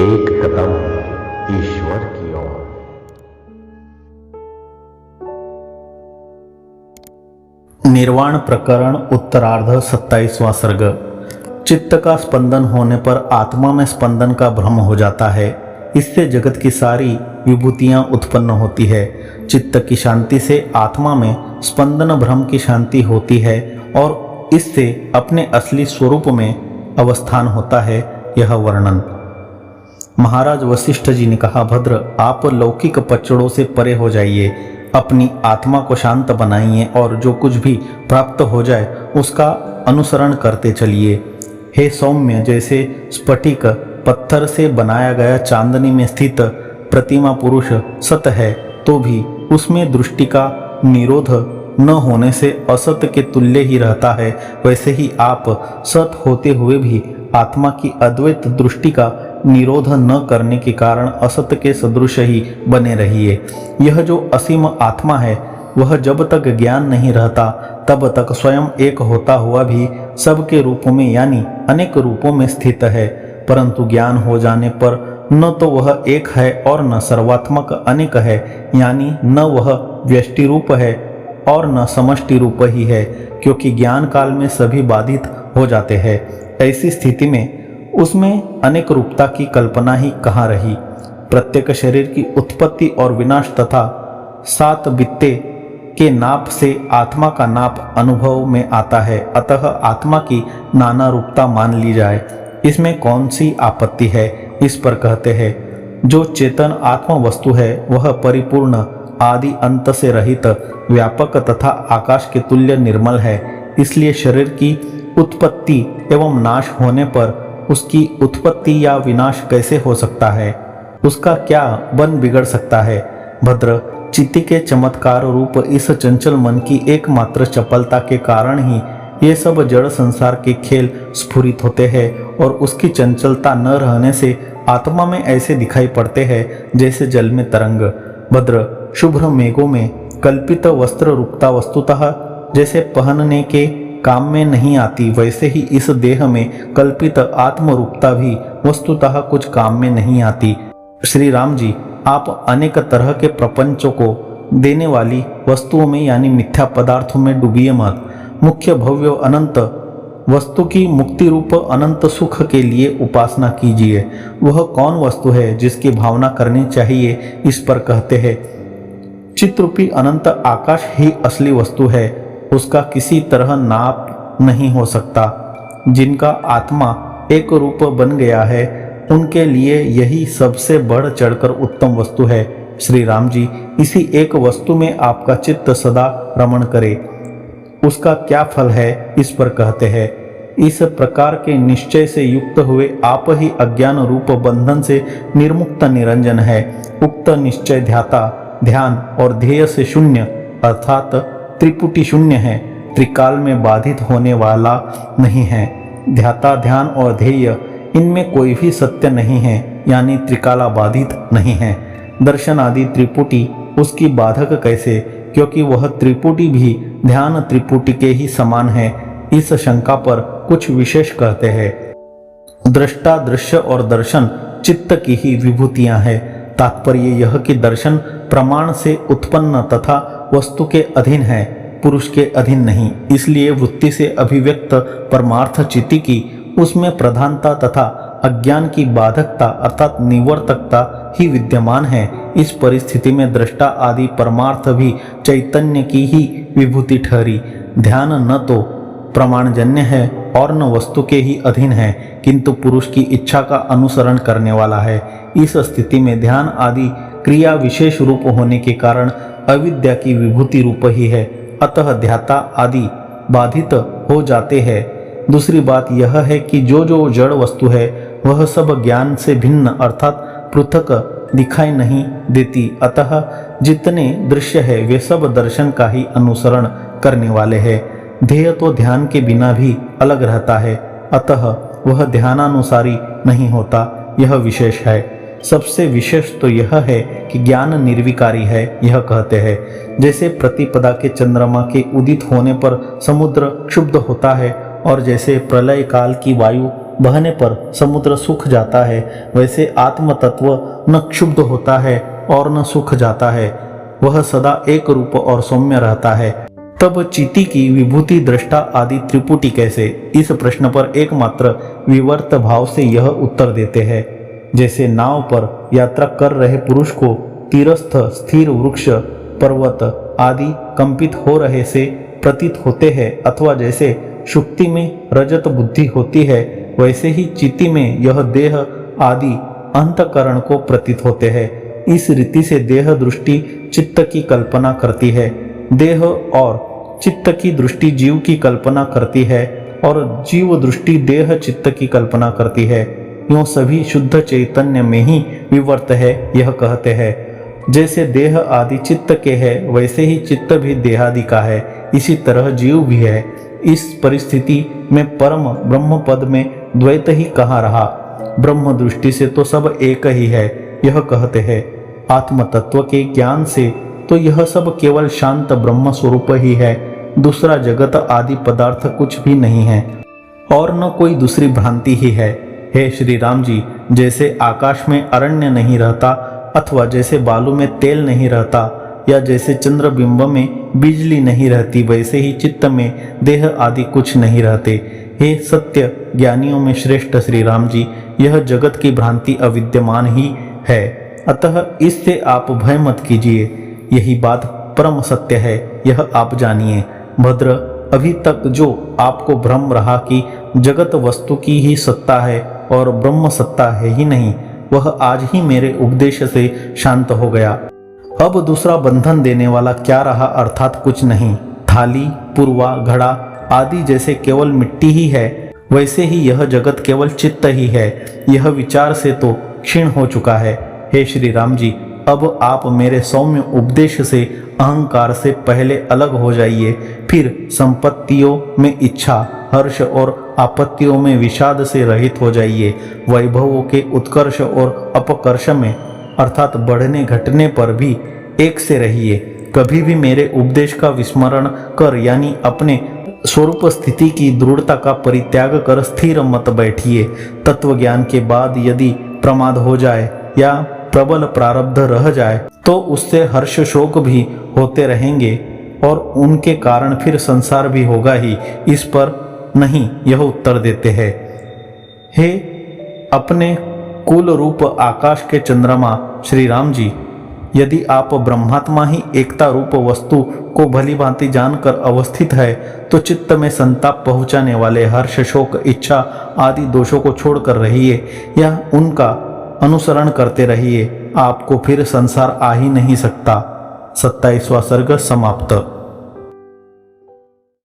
एक कदम ईश्वर की ओर। निर्वाण प्रकरण उत्तरार्ध 27वां सर्ग। चित्त का स्पंदन होने पर आत्मा में स्पंदन का भ्रम हो जाता है। इससे जगत की सारी विभूतियां उत्पन्न होती है। चित्त की शांति से आत्मा में स्पंदन भ्रम की शांति होती है और इससे अपने असली स्वरूप में अवस्थान होता है। यह वर्णन। महाराज वशिष्ठ जी ने कहा, भद्र, आप लौकिक पचड़ों से परे हो जाइए, अपनी आत्मा को शांत बनाइए और जो कुछ भी प्राप्त हो जाए उसका अनुसरण करते चलिए। हे सौम्य, जैसे स्फटिक पत्थर से बनाया गया चांदनी में स्थित प्रतिमा पुरुष सत है तो भी उसमें दृष्टि का निरोध न होने से असत के तुल्य ही रहता है, वैसे ही आप सत होते हुए भी आत्मा की अद्वैत दृष्टि का निरोध न करने के कारण असत के सदृश ही बने रहिए। यह जो असीम आत्मा है वह जब तक ज्ञान नहीं रहता तब तक स्वयं एक होता हुआ भी सबके रूपों में यानी अनेक रूपों में स्थित है, परंतु ज्ञान हो जाने पर न तो वह एक है और न सर्वात्मक अनेक है, यानी न वह व्यष्टि रूप है और न समष्टि रूप ही है, क्योंकि ज्ञान काल में सभी बाधित हो जाते हैं। ऐसी स्थिति में उसमें अनेक रूपता की कल्पना ही कहाँ रही। प्रत्येक शरीर की उत्पत्ति और विनाश तथा 7 बित्ते के नाप से आत्मा का नाप अनुभव में आता है, अतः आत्मा की नाना रूपता मान ली जाए, इसमें कौन सी आपत्ति है। इस पर कहते हैं, जो चेतन आत्मा वस्तु है वह परिपूर्ण आदि अंत से रहित व्यापक तथा आकाश के तुल्य निर्मल है। इसलिए शरीर की उत्पत्ति एवं नाश होने पर उसकी उत्पत्ति या विनाश कैसे हो सकता है, उसका क्या बन बिगड़ सकता है। भद्र, चित्त के चमत्कार रूप इस चंचल मन की एकमात्र चपलता के कारण ही ये सब जड़ संसार के खेल स्फुरित होते हैं और उसकी चंचलता न रहने से आत्मा में ऐसे दिखाई पड़ते हैं जैसे जल में तरंग। भद्र, शुभ्र मेघों में कल्पित वस्त्र रूपता वस्तुतः जैसे पहनने के काम में नहीं आती, वैसे ही इस देह में कल्पित आत्मरूपता भी वस्तुतः कुछ काम में नहीं आती। श्री राम जी, आप अनेक तरह के प्रपंचों को देने वाली वस्तुओं में यानी मिथ्या पदार्थों में डूबिए मत। मुख्य भव्य अनंत वस्तु की मुक्ति रूप अनंत सुख के लिए उपासना कीजिए। वह कौन वस्तु है जिसकी भावना करनी चाहिए, इस पर कहते हैं, चित्रूपी अनंत आकाश ही असली वस्तु है, उसका किसी तरह नाप नहीं हो सकता। जिनका आत्मा एक रूप बन गया है उनके लिए यही सबसे बढ़ चढ़कर उत्तम वस्तु है। श्री राम जी, इसी एक वस्तु में आपका चित्त सदा रमण करे, उसका क्या फल है, इस पर कहते हैं, इस प्रकार के निश्चय से युक्त हुए आप ही अज्ञान रूप बंधन से निर्मुक्त निरंजन है। उक्त निश्चय ध्याता, ध्यान और ध्येय से शून्य अर्थात त्रिपुटी शून्य है, त्रिकाल में बाधित होने वाला नहीं है। ध्याता, ध्यान और ध्येय इनमें कोई भी सत्य नहीं है, यानी त्रिकाला बाधित नहीं है। दर्शन आदि त्रिपुटी उसकी बाधक कैसे, क्योंकि वह त्रिपुटी भी ध्यान त्रिपुटी के ही समान है। इस शंका पर कुछ विशेष कहते हैं। दृष्टा, दृश्य और दर्शन चित्त की ही विभूतियां हैं। तात्पर्य यह कि दर्शन प्रमाण से उत्पन्न तथा वस्तु के अधीन है, पुरुष के अधीन नहीं। इसलिए वृत्ति से अभिव्यक्त परमार्थ चित्त की उसमें प्रधानता तथा अज्ञान की बाधकता अर्थात निवर्तकता ही विद्यमान है। इस परिस्थिति में दृष्टा आदि परमार्थ भी चैतन्य की ही विभूति ठहरी। ध्यान न तो प्रमाणजन्य है और न वस्तु के ही अधीन है, किंतु पुरुष की इच्छा का अनुसरण करने वाला है। इस स्थिति में ध्यान आदि क्रिया विशेष रूप होने के कारण अविद्या की विभूति रूप ही है, अतः ध्याता आदि बाधित हो जाते हैं। दूसरी बात यह है कि जो जो जड़ वस्तु है वह सब ज्ञान से भिन्न अर्थात पृथक दिखाई नहीं देती, अतः जितने दृश्य है वे सब दर्शन का ही अनुसरण करने वाले हैं। ध्येय तो ध्यान के बिना भी अलग रहता है, अतः वह ध्यानानुसारी नहीं होता, यह विशेष है। सबसे विशेष तो यह है कि ज्ञान निर्विकारी है, यह कहते हैं। जैसे प्रतिपदा के चंद्रमा के उदित होने पर समुद्र क्षुब्ध होता है और जैसे प्रलय काल की वायु बहने पर समुद्र सूख जाता है, वैसे आत्म तत्व न क्षुब्ध होता है और न सूख जाता है, वह सदा एक रूप और सौम्य रहता है। तब चिति की विभूति, दृष्टा आदि त्रिपुटी कैसे? इस प्रश्न पर एकमात्र विवर्त भाव से यह उत्तर देते हैं। जैसे नाव पर यात्रा कर रहे पुरुष को तीरस्थ स्थिर वृक्ष, पर्वत आदि कंपित हो रहे से प्रतीत होते हैं, अथवा जैसे शुक्ति में रजत बुद्धि होती है, वैसे ही चिति में यह देह आदि अंतकरण को प्रतीत होते हैं। इस रीति से देह दृष्टि चित्त की कल्पना करती है, देह और चित्त की दृष्टि जीव की कल्पना करती है, और जीव दृष्टि देह चित्त की कल्पना करती है। यूँ सभी शुद्ध चैतन्य में ही विवर्त है, यह कहते हैं। जैसे देह आदि चित्त के है, वैसे ही चित्त भी देहादि का है, इसी तरह जीव भी है। इस परिस्थिति में परम ब्रह्म पद में द्वैत ही कहाँ रहा? ब्रह्म दृष्टि से तो सब एक ही है, यह कहते हैं। आत्म तत्व के ज्ञान से तो यह सब केवल शांत ब्रह्म स्वरूप ही है, दूसरा जगत आदि पदार्थ कुछ भी नहीं है और न कोई दूसरी भ्रांति ही है। हे श्री राम जी, जैसे आकाश में अरण्य नहीं रहता, अथवा जैसे बालू में तेल नहीं रहता, या जैसे चंद्रबिंब में बिजली नहीं रहती, वैसे ही चित्त में देह आदि कुछ नहीं रहते। हे सत्य ज्ञानियों में श्रेष्ठ श्री राम जी, यह जगत की भ्रांति अविद्यमान ही है, अतः इससे आप भय मत कीजिए। यही बात परम सत्य है, यह आप जानिए। भद्र, अभी तक जो आपको भ्रम रहा कि जगत वस्तु की ही सत्ता है और ब्रह्म सत्ता है ही नहीं, वह आज ही मेरे उपदेश से शांत हो गया। अब दूसरा बंधन देने वाला क्या रहा, अर्थात कुछ नहीं। थाली, पुरवा, घड़ा आदि जैसे केवल मिट्टी ही है, वैसे ही यह जगत केवल चित्त ही है। यह विचार से तो क्षीण हो चुका है। हे श्री राम जी, अब आप मेरे सौम्य उपदेश से अहंकार से पहले अलग हो जाइए, फिर संपत्तियों में इच्छा, हर्ष और आपत्तियों में विषाद से रहित हो जाइए। वैभवों के उत्कर्ष और अपकर्ष में, अर्थात बढ़ने घटने पर भी एक से रहिए। कभी भी मेरे उपदेश का विस्मरण कर, यानी अपने स्वरूप स्थिति की दृढ़ता का परित्याग कर स्थिर मत बैठिए। तत्व ज्ञान के बाद यदि प्रमाद हो जाए या प्रबल प्रारब्ध रह जाए तो उससे हर्ष शोक भी होते रहेंगे और उनके कारण फिर संसार भी होगा ही। इस पर नहीं, यह उत्तर देते हैं। हे अपने कुल रूप आकाश के चंद्रमा श्री राम जी, यदि आप ब्रह्मात्मा ही एकता रूप वस्तु को भली भांति जानकर अवस्थित है, तो चित्त में संताप पहुंचाने वाले हर्ष शोक इच्छा आदि दोषों को छोड़कर रहिए या उनका अनुसरण करते रहिए। आपको फिर संसार आ ही नहीं सकता। 27वां सर्ग समाप्त।